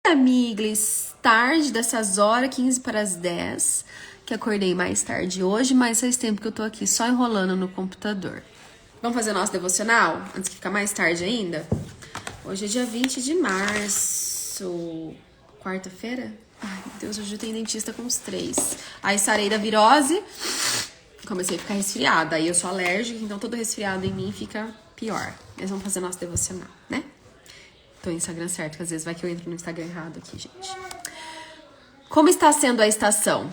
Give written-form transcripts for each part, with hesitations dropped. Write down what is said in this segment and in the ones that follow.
Amigos, tarde dessas horas, 15 para as 10, que acordei mais tarde hoje, mas faz tempo que eu tô aqui só enrolando no computador. Vamos fazer nosso devocional, antes que ficar mais tarde ainda? Hoje é dia 20 de março, quarta-feira? Ai, meu Deus, hoje eu tenho dentista com os 3. Aí sarei da virose, comecei a ficar resfriada, aí eu sou alérgica, então todo resfriado em mim fica pior. Mas vamos fazer nosso devocional, né? Tô no Instagram certo, que às vezes vai que eu entro no Instagram errado aqui, gente. Como está sendo a estação?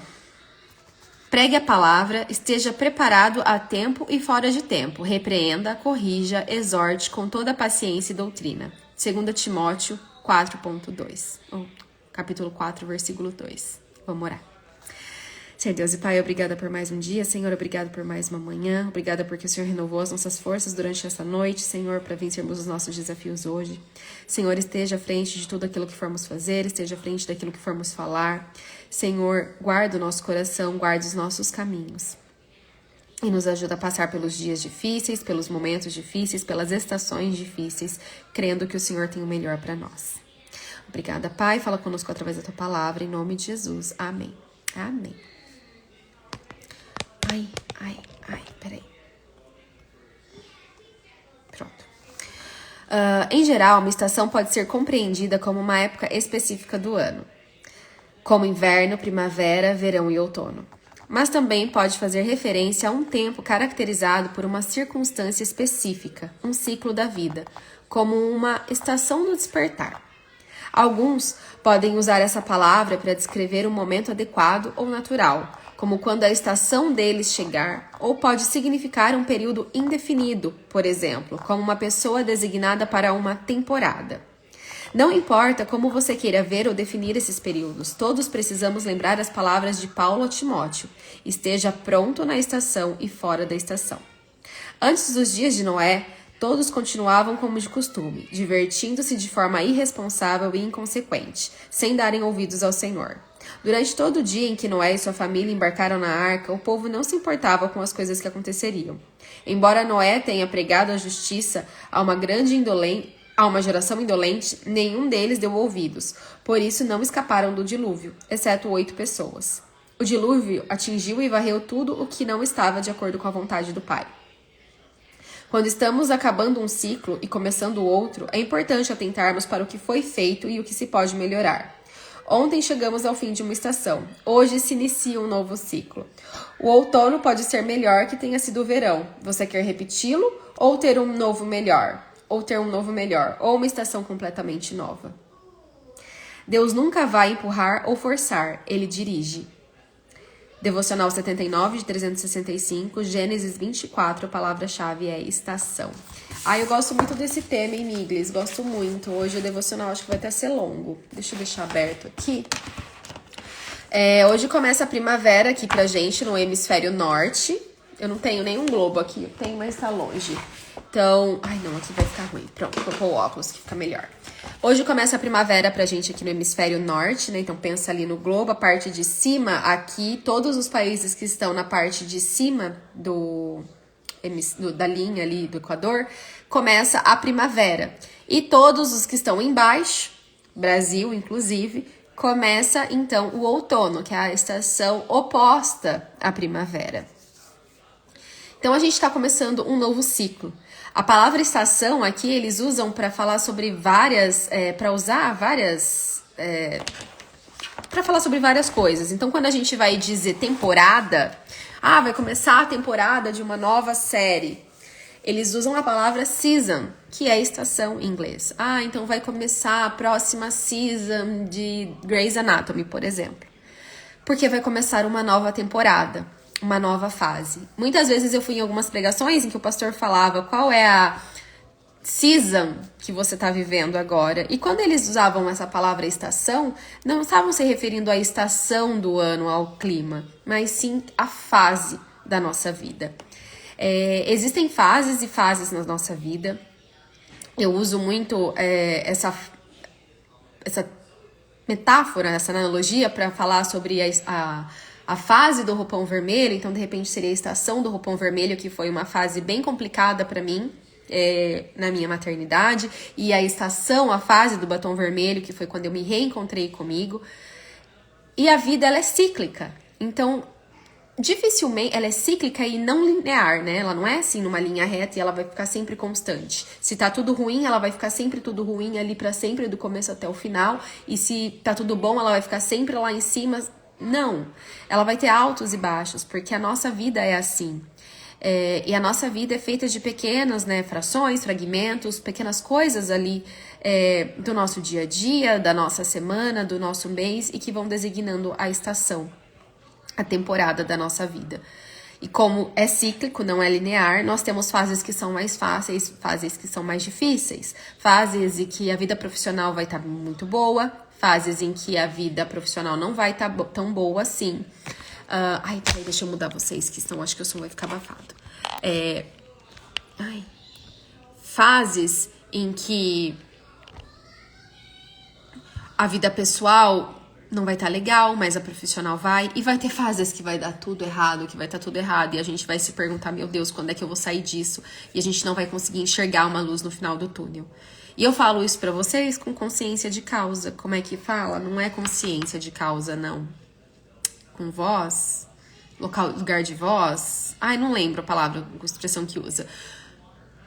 Pregue a palavra, esteja preparado a tempo e fora de tempo. Repreenda, corrija, exorte com toda a paciência e doutrina. 2 Timóteo 4.2. Capítulo 4, versículo 2. Vamos orar. Senhor Deus e Pai, obrigada por mais um dia. Senhor, obrigada por mais uma manhã. Obrigada porque o Senhor renovou as nossas forças durante essa noite, Senhor, para vencermos os nossos desafios hoje. Senhor, esteja à frente de tudo aquilo que formos fazer, esteja à frente daquilo que formos falar. Senhor, guarda o nosso coração, guarda os nossos caminhos. E nos ajuda a passar pelos dias difíceis, pelos momentos difíceis, pelas estações difíceis, crendo que o Senhor tem o melhor para nós. Obrigada, Pai. Fala conosco através da Tua palavra, em nome de Jesus. Amém. Amém. Peraí. Pronto. Em geral, uma estação pode ser compreendida como uma época específica do ano, como inverno, primavera, verão e outono. Mas também pode fazer referência a um tempo caracterizado por uma circunstância específica, um ciclo da vida, como uma estação do despertar. Alguns podem usar essa palavra para descrever um momento adequado ou natural, como quando a estação deles chegar, ou pode significar um período indefinido, por exemplo, como uma pessoa designada para uma temporada. Não importa como você queira ver ou definir esses períodos, todos precisamos lembrar as palavras de Paulo a Timóteo: esteja pronto na estação e fora da estação. Antes dos dias de Noé, todos continuavam como de costume, divertindo-se de forma irresponsável e inconsequente, sem darem ouvidos ao Senhor. Durante todo o dia em que Noé e sua família embarcaram na arca, o povo não se importava com as coisas que aconteceriam. Embora Noé tenha pregado a justiça a uma geração indolente, nenhum deles deu ouvidos. Por isso não escaparam do dilúvio, exceto 8 pessoas. O dilúvio atingiu e varreu tudo o que não estava de acordo com a vontade do Pai. Quando estamos acabando um ciclo e começando outro, é importante atentarmos para o que foi feito e o que se pode melhorar. Ontem chegamos ao fim de uma estação. Hoje se inicia um novo ciclo. O outono pode ser melhor que tenha sido o verão. Você quer repeti-lo ou ter um novo melhor? Ou uma estação completamente nova? Deus nunca vai empurrar ou forçar, Ele dirige. Devocional 79 de 365, Gênesis 24, a palavra-chave é estação. Eu gosto muito desse tema, hein, Miglis? Gosto muito. Hoje o devocional acho que vai até ser longo. Deixa eu deixar aberto aqui. Hoje começa a primavera aqui pra gente no hemisfério norte. Eu não tenho nenhum globo aqui, eu tenho, mas tá longe. Então, aqui vai ficar ruim. Pronto, vou pôr o óculos que fica melhor. Hoje começa a primavera pra gente aqui no hemisfério norte, né? Então pensa ali no globo, a parte de cima aqui, todos os países que estão na parte de cima da linha ali do Equador, começa a primavera. E todos os que estão embaixo, Brasil inclusive, começa então o outono, que é a estação oposta à primavera. Então a gente está começando um novo ciclo. A palavra estação aqui eles usam para falar sobre para falar sobre várias coisas. Então quando a gente vai dizer temporada, vai começar a temporada de uma nova série. Eles usam a palavra season, que é estação em inglês. Então vai começar a próxima season de Grey's Anatomy, por exemplo. Porque vai começar uma nova temporada, uma nova fase. Muitas vezes eu fui em algumas pregações em que o pastor falava qual é a season que você está vivendo agora. E quando eles usavam essa palavra estação, não estavam se referindo à estação do ano, ao clima, mas sim à fase da nossa vida. Existem fases e fases na nossa vida. Eu uso muito essa metáfora, essa analogia para falar sobre a fase do roupão vermelho. Então, de repente, seria a estação do roupão vermelho, que foi uma fase bem complicada para mim. na minha maternidade, e a estação, a fase do batom vermelho, que foi quando eu me reencontrei comigo. E a vida, ela é cíclica. Então, dificilmente, ela é cíclica e não linear, né? Ela não é assim numa linha reta e ela vai ficar sempre constante. Se tá tudo ruim, ela vai ficar sempre tudo ruim ali pra sempre, do começo até o final. E se tá tudo bom, ela vai ficar sempre lá em cima. Não. Ela vai ter altos e baixos, porque a nossa vida é assim. E a nossa vida é feita de pequenas, né, frações, fragmentos, pequenas coisas ali do nosso dia a dia, da nossa semana, do nosso mês, e que vão designando a estação, a temporada da nossa vida. E como é cíclico, não é linear, nós temos fases que são mais fáceis, fases que são mais difíceis, fases em que a vida profissional vai estar muito boa, fases em que a vida profissional não vai estar tão boa assim. Ai, peraí, deixa eu mudar vocês, que estão, acho que o som vai ficar abafado. Fases em que a vida pessoal não vai estar legal, mas a profissional vai. E vai ter fases que vai dar tudo errado, que vai estar tudo errado. E a gente vai se perguntar, meu Deus, quando é que eu vou sair disso? E a gente não vai conseguir enxergar uma luz no final do túnel. E eu falo isso pra vocês com consciência de causa. Como é que fala? Não é consciência de causa, não. Com voz? Lugar de voz? Ai, não lembro a palavra, a expressão que usa.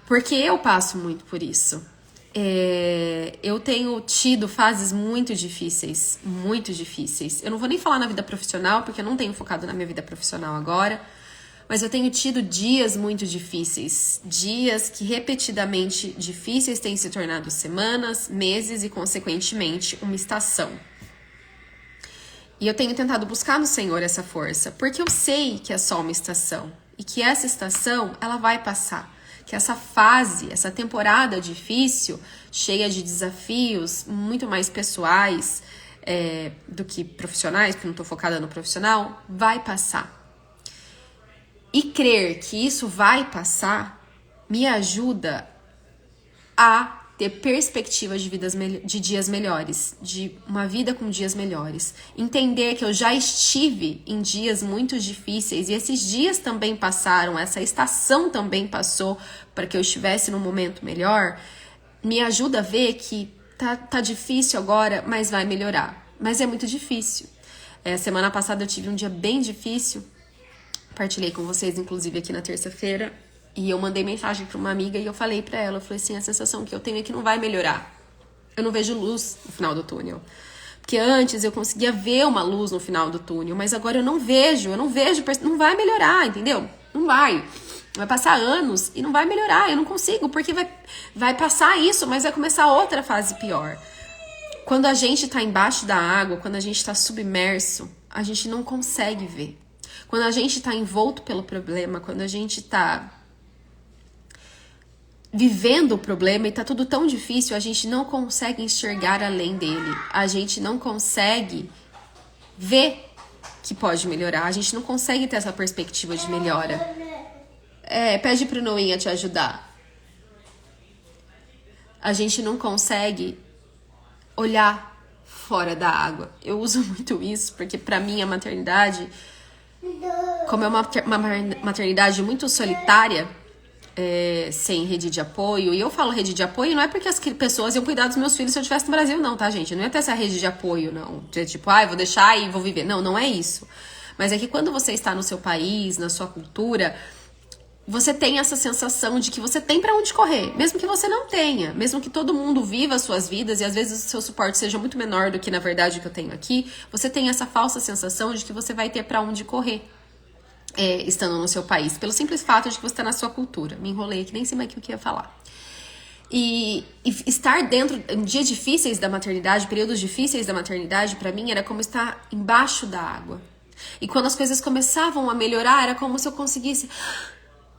Porque eu passo muito por isso. Eu tenho tido fases muito difíceis, muito difíceis. Eu não vou nem falar na vida profissional, porque eu não tenho focado na minha vida profissional agora, mas eu tenho tido dias muito difíceis, dias que repetidamente difíceis têm se tornado semanas, meses e, consequentemente, uma estação. E eu tenho tentado buscar no Senhor essa força, porque eu sei que é só uma estação, e que essa estação, ela vai passar. Que essa fase, essa temporada difícil, cheia de desafios muito mais pessoais do que profissionais, porque não estou focada no profissional, vai passar. E crer que isso vai passar me ajuda a ter perspectivas de dias melhores, de uma vida com dias melhores. Entender que eu já estive em dias muito difíceis e esses dias também passaram, essa estação também passou para que eu estivesse num momento melhor, me ajuda a ver que tá difícil agora, mas vai melhorar. Mas é muito difícil. Semana passada eu tive um dia bem difícil, partilhei com vocês, inclusive, aqui na terça-feira. E eu mandei mensagem pra uma amiga e eu falei pra ela, eu falei assim, a sensação que eu tenho é que não vai melhorar. Eu não vejo luz no final do túnel. Porque antes eu conseguia ver uma luz no final do túnel, mas agora eu não vejo, não vai melhorar, entendeu? Não vai. Vai passar anos e não vai melhorar, eu não consigo, porque vai passar isso, mas vai começar outra fase pior. Quando a gente tá embaixo da água, quando a gente tá submerso, a gente não consegue ver. Quando a gente tá envolto pelo problema, quando a gente tá vivendo o problema e tá tudo tão difícil, a gente não consegue enxergar além dele. A gente não consegue ver que pode melhorar. A gente não consegue ter essa perspectiva de melhora. Pede pro Noinha te ajudar. A gente não consegue olhar fora da água. Eu uso muito isso porque pra mim a maternidade, como é uma maternidade muito solitária, sem rede de apoio, e eu falo rede de apoio não é porque as pessoas iam cuidar dos meus filhos se eu estivesse no Brasil, não, tá, gente? Não ia ter essa rede de apoio, não. De tipo, vou deixar e vou viver. Não, não é isso. Mas é que quando você está no seu país, na sua cultura, você tem essa sensação de que você tem pra onde correr, mesmo que você não tenha, mesmo que todo mundo viva as suas vidas e às vezes o seu suporte seja muito menor do que na verdade o que eu tenho aqui, você tem essa falsa sensação de que você vai ter pra onde correr. Estando no seu país, pelo simples fato de que você está na sua cultura. Me enrolei aqui, nem sei mais o que eu ia falar. E estar dentro, em dias difíceis da maternidade, períodos difíceis da maternidade, pra mim, era como estar embaixo da água. E quando as coisas começavam a melhorar, era como se eu conseguisse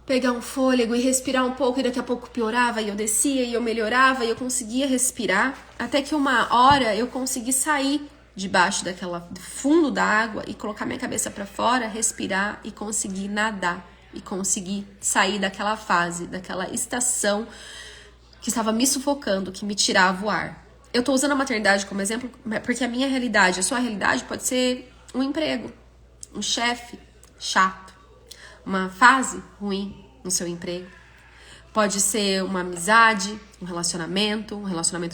pegar um fôlego e respirar um pouco, e daqui a pouco piorava, e eu descia, e eu melhorava, e eu conseguia respirar, até que uma hora eu consegui sair debaixo do fundo da água e colocar minha cabeça para fora, respirar e conseguir nadar e conseguir sair daquela fase, daquela estação que estava me sufocando, que me tirava o ar. Eu tô usando a maternidade como exemplo porque a minha realidade, a sua realidade pode ser um emprego, um chefe chato, uma fase ruim no seu emprego. Pode ser uma amizade, um relacionamento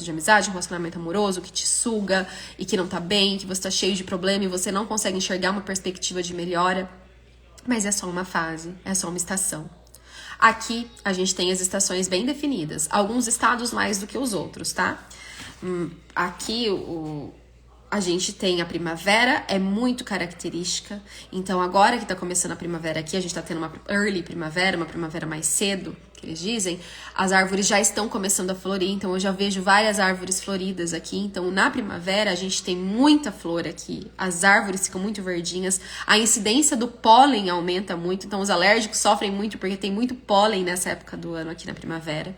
de amizade, um relacionamento amoroso que te suga e que não tá bem, que você tá cheio de problema e você não consegue enxergar uma perspectiva de melhora. Mas é só uma fase, é só uma estação. Aqui a gente tem as estações bem definidas, alguns estados mais do que os outros, tá? Aqui a gente tem a primavera, é muito característica. Então agora que tá começando a primavera aqui, a gente tá tendo uma early primavera, uma primavera mais cedo, que eles dizem. As árvores já estão começando a florir, então eu já vejo várias árvores floridas aqui. Então na primavera a gente tem muita flor aqui, as árvores ficam muito verdinhas, a incidência do pólen aumenta muito, então os alérgicos sofrem muito porque tem muito pólen nessa época do ano aqui na primavera.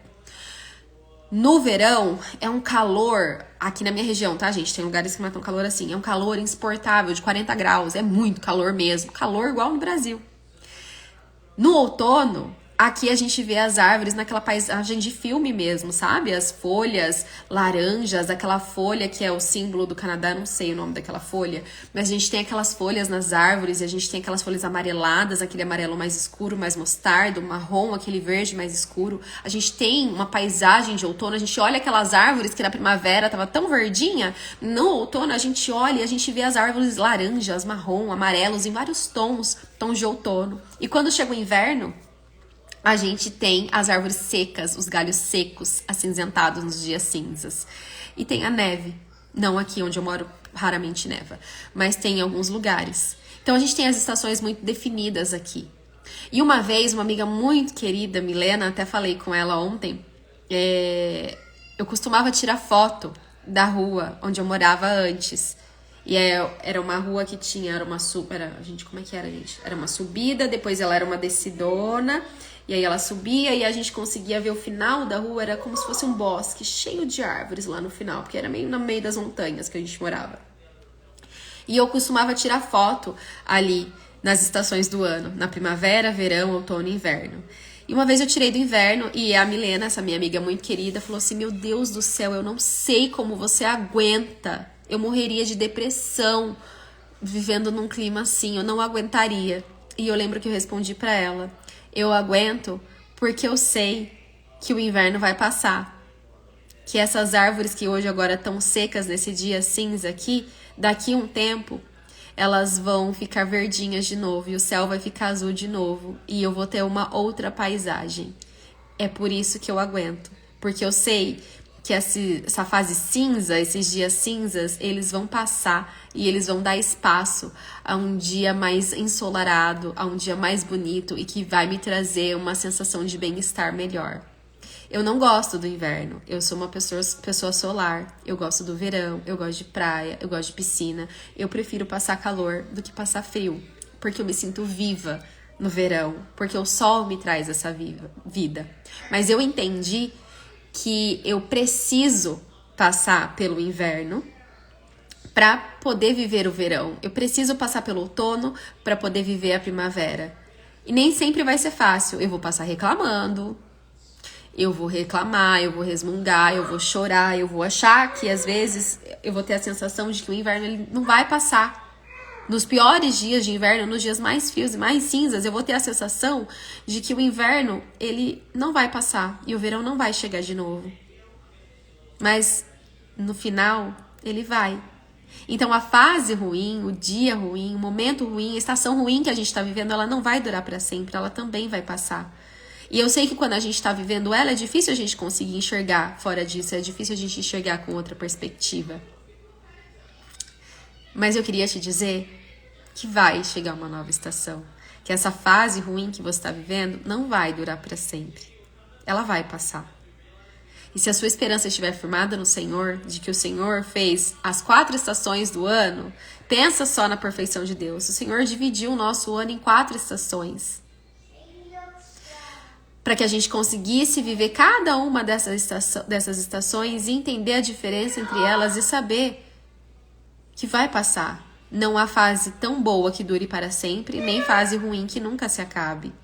No verão, é um calor, aqui na minha região, tá, gente? Tem lugares que não é tão calor assim. É um calor insuportável, de 40 graus. É muito calor mesmo. Calor igual no Brasil. No outono, aqui a gente vê as árvores naquela paisagem de filme mesmo, sabe? As folhas laranjas, aquela folha que é o símbolo do Canadá, não sei o nome daquela folha, mas a gente tem aquelas folhas nas árvores, e a gente tem aquelas folhas amareladas, aquele amarelo mais escuro, mais mostardo, marrom, aquele verde mais escuro. A gente tem uma paisagem de outono, a gente olha aquelas árvores que na primavera tava tão verdinha, no outono a gente olha e a gente vê as árvores laranjas, marrom, amarelos, em vários tons de outono. E quando chega o inverno, a gente tem as árvores secas, os galhos secos, acinzentados nos dias cinzas. E tem a neve. Não aqui onde eu moro, raramente neva. Mas tem em alguns lugares. Então a gente tem as estações muito definidas aqui. E uma vez, uma amiga muito querida, Milena, até falei com ela ontem, eu costumava tirar foto da rua onde eu morava antes. E era uma rua que tinha, como é que era, gente? Era uma subida, depois ela era uma descidona, e aí ela subia e a gente conseguia ver o final da rua, era como se fosse um bosque cheio de árvores lá no final, porque era meio no meio das montanhas que a gente morava. E eu costumava tirar foto ali nas estações do ano, na primavera, verão, outono e inverno. E uma vez eu tirei do inverno e a Milena, essa minha amiga muito querida, falou assim: meu Deus do céu, eu não sei como você aguenta. Eu morreria de depressão vivendo num clima assim, eu não aguentaria. E eu lembro que eu respondi pra ela: eu aguento porque eu sei que o inverno vai passar. Que essas árvores que hoje agora estão secas nesse dia cinza aqui, daqui a um tempo, elas vão ficar verdinhas de novo e o céu vai ficar azul de novo e eu vou ter uma outra paisagem. É por isso que eu aguento, porque eu sei que essa fase cinza, esses dias cinzas, eles vão passar e eles vão dar espaço a um dia mais ensolarado, a um dia mais bonito e que vai me trazer uma sensação de bem-estar melhor. Eu não gosto do inverno, eu sou uma pessoa solar, eu gosto do verão, eu gosto de praia, eu gosto de piscina, eu prefiro passar calor do que passar frio, porque eu me sinto viva no verão, porque o sol me traz essa vida. Mas eu entendi que eu preciso passar pelo inverno para poder viver o verão. Eu preciso passar pelo outono para poder viver a primavera. E nem sempre vai ser fácil. Eu vou passar reclamando, eu vou reclamar, eu vou resmungar, eu vou chorar, eu vou achar que às vezes eu vou ter a sensação de que o inverno ele não vai passar. Nos piores dias de inverno, nos dias mais frios e mais cinzas, eu vou ter a sensação de que o inverno, ele não vai passar e o verão não vai chegar de novo. Mas, no final, ele vai. Então, a fase ruim, o dia ruim, o momento ruim, a estação ruim que a gente está vivendo, ela não vai durar para sempre, ela também vai passar. E eu sei que quando a gente está vivendo ela, é difícil a gente conseguir enxergar fora disso, é difícil a gente enxergar com outra perspectiva. Mas eu queria te dizer que vai chegar uma nova estação. Que essa fase ruim que você está vivendo não vai durar para sempre. Ela vai passar. E se a sua esperança estiver firmada no Senhor, de que o Senhor fez as 4 estações do ano, pensa só na perfeição de Deus. O Senhor dividiu o nosso ano em 4 estações. Para que a gente conseguisse viver cada uma dessas estações e entender a diferença entre elas e saber que vai passar. Não há fase tão boa que dure para sempre, nem fase ruim que nunca se acabe.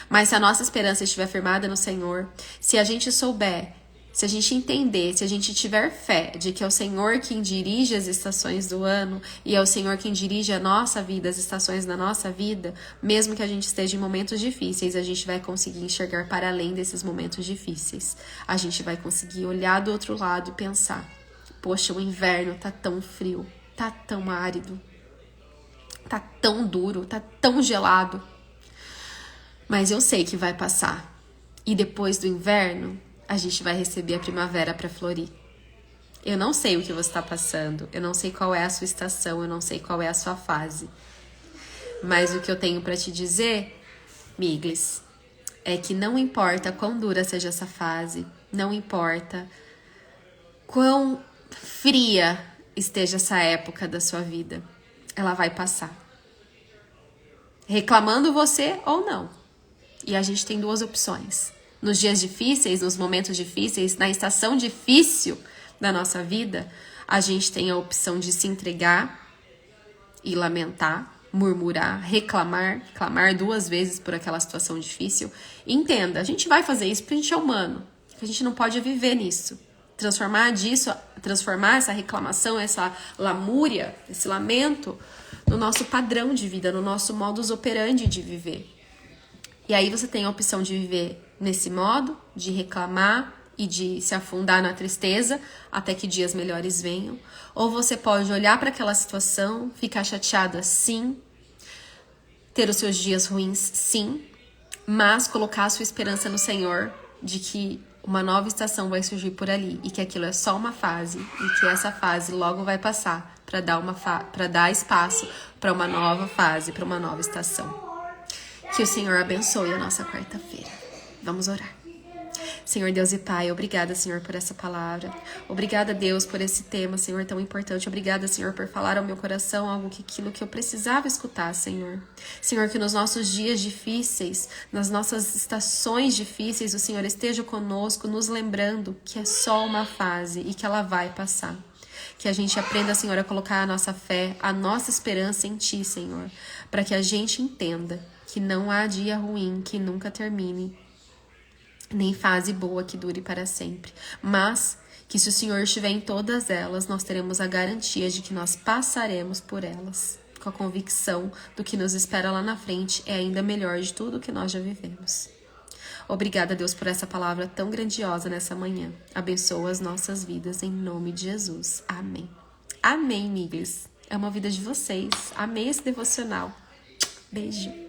Mas se a nossa esperança estiver firmada no Senhor, se a gente souber Se a gente entender, se a gente tiver fé de que é o Senhor quem dirige as estações do ano e é o Senhor quem dirige a nossa vida, as estações da nossa vida, mesmo que a gente esteja em momentos difíceis, a gente vai conseguir enxergar para além desses momentos difíceis. A gente vai conseguir olhar do outro lado e pensar: poxa, o inverno tá tão frio, tá tão árido, tá tão duro, tá tão gelado. Mas eu sei que vai passar. E depois do inverno, a gente vai receber a primavera para florir. Eu não sei o que você está passando, eu não sei qual é a sua estação, eu não sei qual é a sua fase. Mas o que eu tenho para te dizer, Miglis, é que não importa quão dura seja essa fase, não importa quão fria esteja essa época da sua vida, ela vai passar. Reclamando você ou não. E a gente tem duas opções. Nos dias difíceis, nos momentos difíceis, na estação difícil da nossa vida, a gente tem a opção de se entregar e lamentar, murmurar, reclamar 2 vezes por aquela situação difícil. Entenda, a gente vai fazer isso porque a gente é humano, a gente não pode viver nisso. Transformar essa reclamação, essa lamúria, esse lamento no nosso padrão de vida, no nosso modus operandi de viver. E aí você tem a opção de viver nesse modo, de reclamar e de se afundar na tristeza até que dias melhores venham. Ou você pode olhar para aquela situação, ficar chateada sim, ter os seus dias ruins sim, mas colocar a sua esperança no Senhor de que uma nova estação vai surgir por ali e que aquilo é só uma fase e que essa fase logo vai passar para dar espaço para uma nova fase, para uma nova estação. Que o Senhor abençoe a nossa quarta-feira. Vamos orar. Senhor Deus e Pai, obrigada, Senhor, por essa palavra. Obrigada, Deus, por esse tema, Senhor, tão importante. Obrigada, Senhor, por falar ao meu coração aquilo que eu precisava escutar, Senhor. Senhor, que nos nossos dias difíceis, nas nossas estações difíceis, o Senhor esteja conosco, nos lembrando que é só uma fase e que ela vai passar. Que a gente aprenda, Senhor, a colocar a nossa fé, a nossa esperança em Ti, Senhor, para que a gente entenda que não há dia ruim que nunca termine, nem fase boa que dure para sempre, mas que se o Senhor estiver em todas elas, nós teremos a garantia de que nós passaremos por elas, com a convicção do que nos espera lá na frente é ainda melhor de tudo que nós já vivemos. Obrigada, Deus, por essa palavra tão grandiosa nessa manhã. Abençoa as nossas vidas em nome de Jesus. Amém. Amém, amigas. É uma vida de vocês. Amei esse devocional. Beijo.